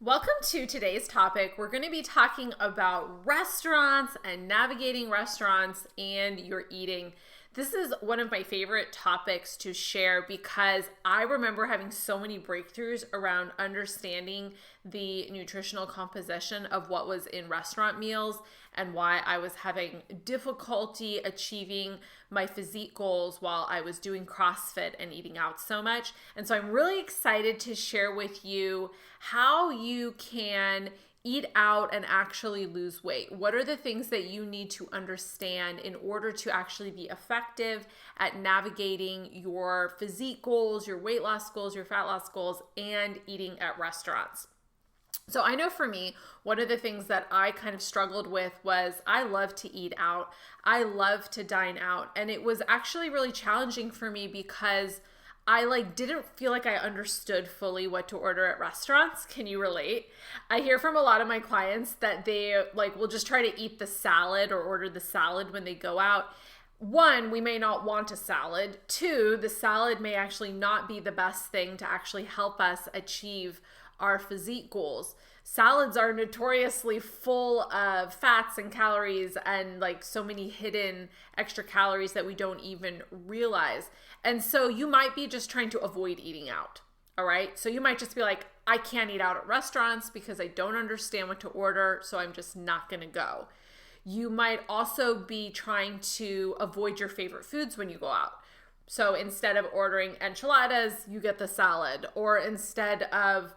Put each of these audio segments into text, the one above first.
Welcome to today's topic. We're going to be talking about restaurants and navigating restaurants and your eating. This is one of my favorite topics to share because I remember having so many breakthroughs around understanding the nutritional composition of what was in restaurant meals and why I was having difficulty achieving my physique goals while I was doing CrossFit and eating out so much. And so I'm really excited to share with you how you can eat out and actually lose weight. What are the things that you need to understand in order to actually be effective at navigating your physique goals, your weight loss goals, your fat loss goals, and eating at restaurants? So I know for me, one of the things that I kind of struggled with was I love to eat out. I love to dine out. And it was actually really challenging for me because I didn't feel like I understood fully what to order at restaurants. Can you relate? I hear from a lot of my clients that they will just try to eat the salad or order the salad when they go out. One, we may not want a salad. Two, the salad may actually not be the best thing to actually help us achieve our physique goals. Salads are notoriously full of fats and calories and so many hidden extra calories that we don't even realize. And so you might be just trying to avoid eating out. All right. So you might just be like, I can't eat out at restaurants because I don't understand what to order. So I'm just not going to go. You might also be trying to avoid your favorite foods when you go out. So instead of ordering enchiladas, you get the salad, or instead of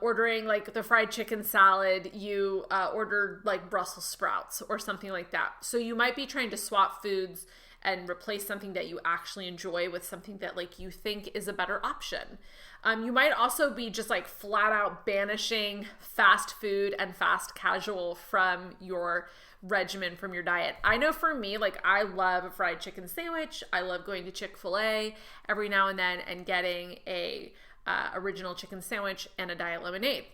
ordering the fried chicken salad, you ordered Brussels sprouts or something like that. So you might be trying to swap foods and replace something that you actually enjoy with something that you think is a better option. You might also be just flat out banishing fast food and fast casual from your regimen, from your diet. I know for me, I love a fried chicken sandwich. I love going to Chick-fil-A every now and then and getting a original chicken sandwich and a diet lemonade.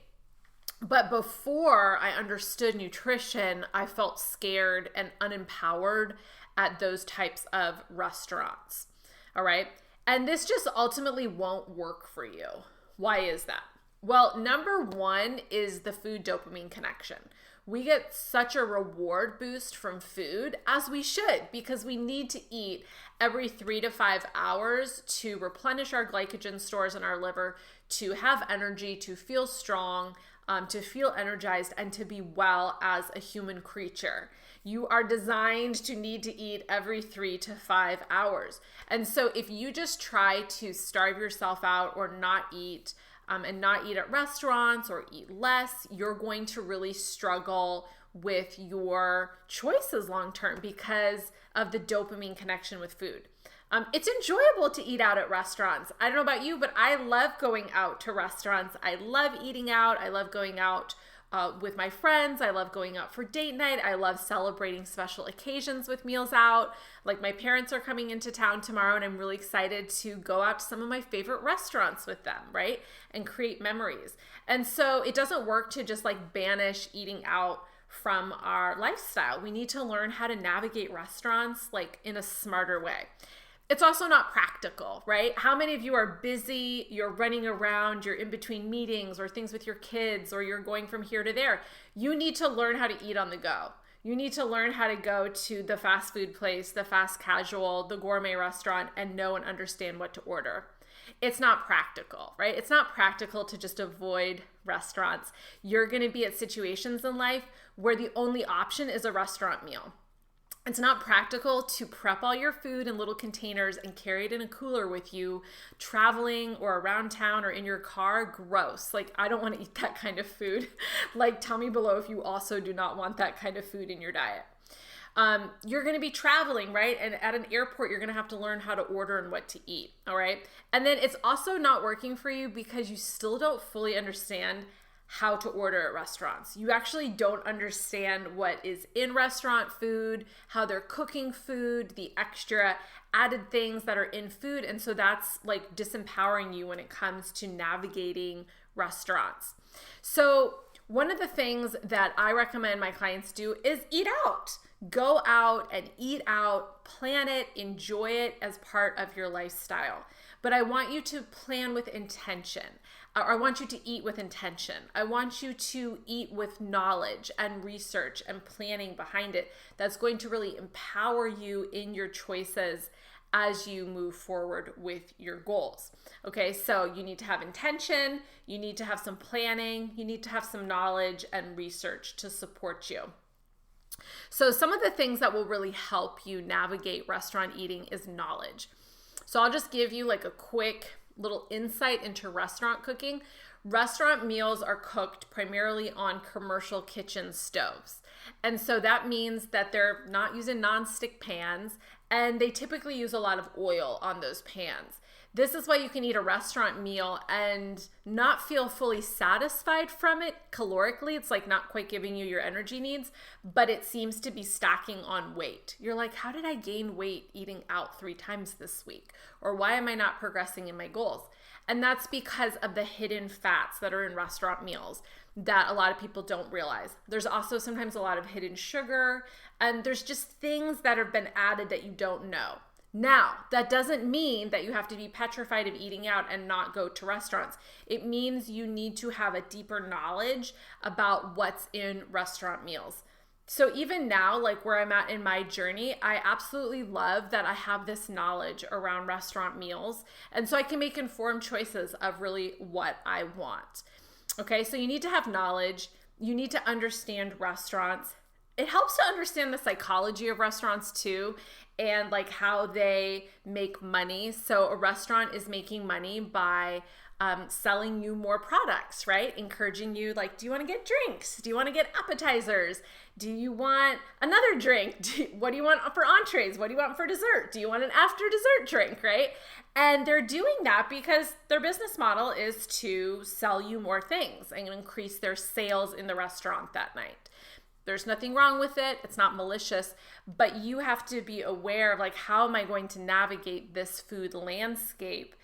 But before I understood nutrition, I felt scared and unempowered at those types of restaurants. All right. And this just ultimately won't work for you. Why is that? Well, number one is the food dopamine connection. We get such a reward boost from food, as we should, because we need to eat every 3 to 5 hours to replenish our glycogen stores in our liver, to have energy, to feel strong, to feel energized, and to be well as a human creature. You are designed to need to eat every 3 to 5 hours. And so if you just try to starve yourself out or not eat, and not eat at restaurants or eat less, you're going to really struggle with your choices long term because of the dopamine connection with food. It's enjoyable to eat out at restaurants. I don't know about you, but I love going out to restaurants. I love eating out. I love going out with my friends. I love going out for date night. I love celebrating special occasions with meals out. My parents are coming into town tomorrow and I'm really excited to go out to some of my favorite restaurants with them, right? And create memories. And so it doesn't work to just banish eating out from our lifestyle. We need to learn how to navigate restaurants in a smarter way. It's also not practical, right? How many of you are busy, you're running around, you're in between meetings or things with your kids, or you're going from here to there? You need to learn how to eat on the go. You need to learn how to go to the fast food place, the fast casual, the gourmet restaurant, and know and understand what to order. It's not practical, right? It's not practical to just avoid restaurants. You're going to be at situations in life where the only option is a restaurant meal. It's not practical to prep all your food in little containers and carry it in a cooler with you traveling or around town or in your car. Gross. I don't want to eat that kind of food. Tell me below if you also do not want that kind of food in your diet. You're going to be traveling, right? And at an airport, you're going to have to learn how to order and what to eat. All right. And then it's also not working for you because you still don't fully understand how to order at restaurants. You actually don't understand what is in restaurant food, how they're cooking food, the extra added things that are in food. And so that's disempowering you when it comes to navigating restaurants. So one of the things that I recommend my clients do is eat out. Go out and eat out, plan it, enjoy it as part of your lifestyle. But I want you to plan with intention. I want you to eat with intention. I want you to eat with knowledge and research and planning behind it. That's going to really empower you in your choices as you move forward with your goals. Okay, so you need to have intention, you need to have some planning, you need to have some knowledge and research to support you. So some of the things that will really help you navigate restaurant eating is knowledge. So I'll just give you like a quick little insight into restaurant cooking. Restaurant meals are cooked primarily on commercial kitchen stoves. And so that means that they're not using nonstick pans, and they typically use a lot of oil on those pans. This is why you can eat a restaurant meal and not feel fully satisfied from it calorically. It's like not quite giving you your energy needs, but it seems to be stacking on weight. You're like, how did I gain weight eating out 3 times this week? Or why am I not progressing in my goals? And that's because of the hidden fats that are in restaurant meals that a lot of people don't realize. There's also sometimes a lot of hidden sugar, and there's just things that have been added that you don't know. Now, that doesn't mean that you have to be petrified of eating out and not go to restaurants. It means you need to have a deeper knowledge about what's in restaurant meals. So even now, like where I'm at in my journey, I absolutely love that I have this knowledge around restaurant meals. And so I can make informed choices of really what I want. Okay, so you need to have knowledge. You need to understand restaurants. It helps to understand the psychology of restaurants too, and like how they make money. So a restaurant is making money by selling you more products, right? Encouraging you, like, do you want to get drinks? Do you want to get appetizers? Do you want another drink? What do you want for entrees? What do you want for dessert? Do you want an after dessert drink, right? And they're doing that because their business model is to sell you more things and increase their sales in the restaurant that night. There's nothing wrong with it. It's not malicious, but you have to be aware of like, how am I going to navigate this food landscape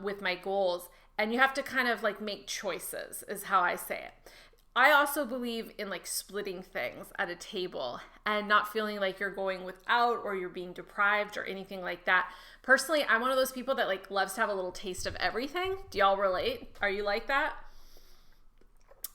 with my goals? And you have to kind of like make choices is how I say it. I also believe in like splitting things at a table and not feeling like you're going without or you're being deprived or anything like that. Personally, I'm one of those people that like loves to have a little taste of everything. Do y'all relate? Are you like that?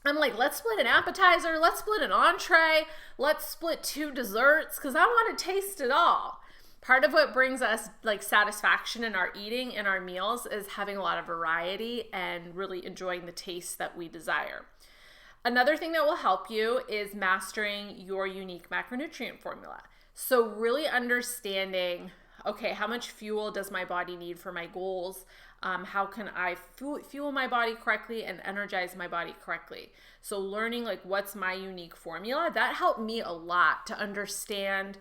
I'm like, let's split an appetizer, let's split an entree, let's split 2 desserts, because I want to taste it all. Part of what brings us like satisfaction in our eating and our meals is having a lot of variety and really enjoying the taste that we desire. Another thing that will help you is mastering your unique macronutrient formula. So really understanding, okay, how much fuel does my body need for my goals? How can I fuel my body correctly and energize my body correctly? So learning like what's my unique formula, that helped me a lot to understand,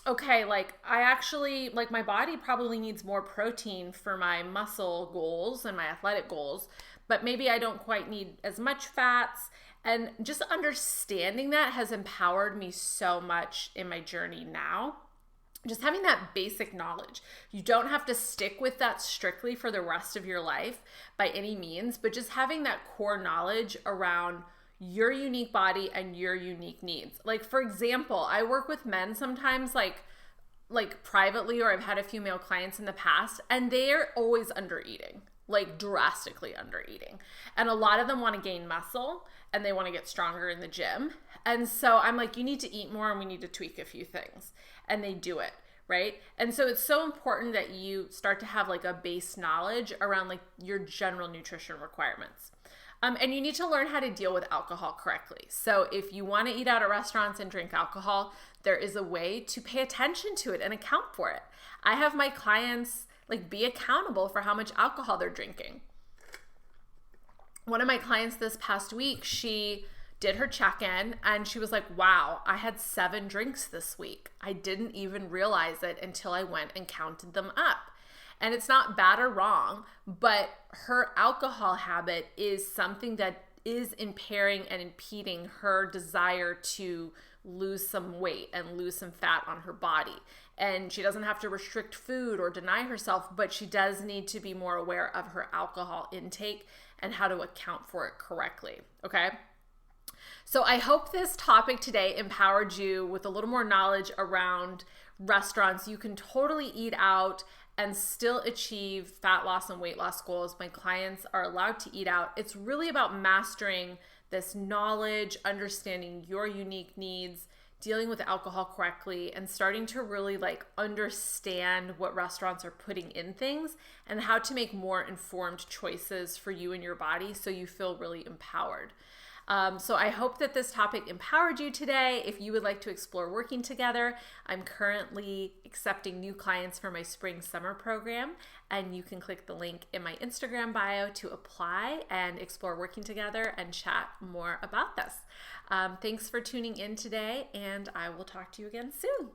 okay, like I actually, like my body probably needs more protein for my muscle goals and my athletic goals, but maybe I don't quite need as much fats. And just understanding that has empowered me so much in my journey now. Just having that basic knowledge. You don't have to stick with that strictly for the rest of your life by any means, but just having that core knowledge around your unique body and your unique needs. Like for example, I work with men sometimes like privately, or I've had a few male clients in the past, and they're always under eating, like drastically under eating. And a lot of them want to gain muscle and they want to get stronger in the gym. And so I'm like, you need to eat more and we need to tweak a few things. And they do it, right? And so it's so important that you start to have like a base knowledge around like your general nutrition requirements. And you need to learn how to deal with alcohol correctly. So if you want to eat out at restaurants and drink alcohol, there is a way to pay attention to it and account for it. I have my clients like be accountable for how much alcohol they're drinking. One of my clients this past week, she did her check-in and she was like, wow, I had 7 drinks this week. I didn't even realize it until I went and counted them up. And it's not bad or wrong, but her alcohol habit is something that is impairing and impeding her desire to lose some weight and lose some fat on her body. And she doesn't have to restrict food or deny herself, but she does need to be more aware of her alcohol intake and how to account for it correctly, okay? So I hope this topic today empowered you with a little more knowledge around restaurants. You can totally eat out and still achieve fat loss and weight loss goals. My clients are allowed to eat out. It's really about mastering this knowledge, understanding your unique needs, dealing with alcohol correctly, and starting to really understand what restaurants are putting in things and how to make more informed choices for you and your body so you feel really empowered. So I hope that this topic empowered you today. If you would like to explore working together, I'm currently accepting new clients for my spring-summer program, and you can click the link in my Instagram bio to apply and explore working together and chat more about this. Thanks for tuning in today, and I will talk to you again soon.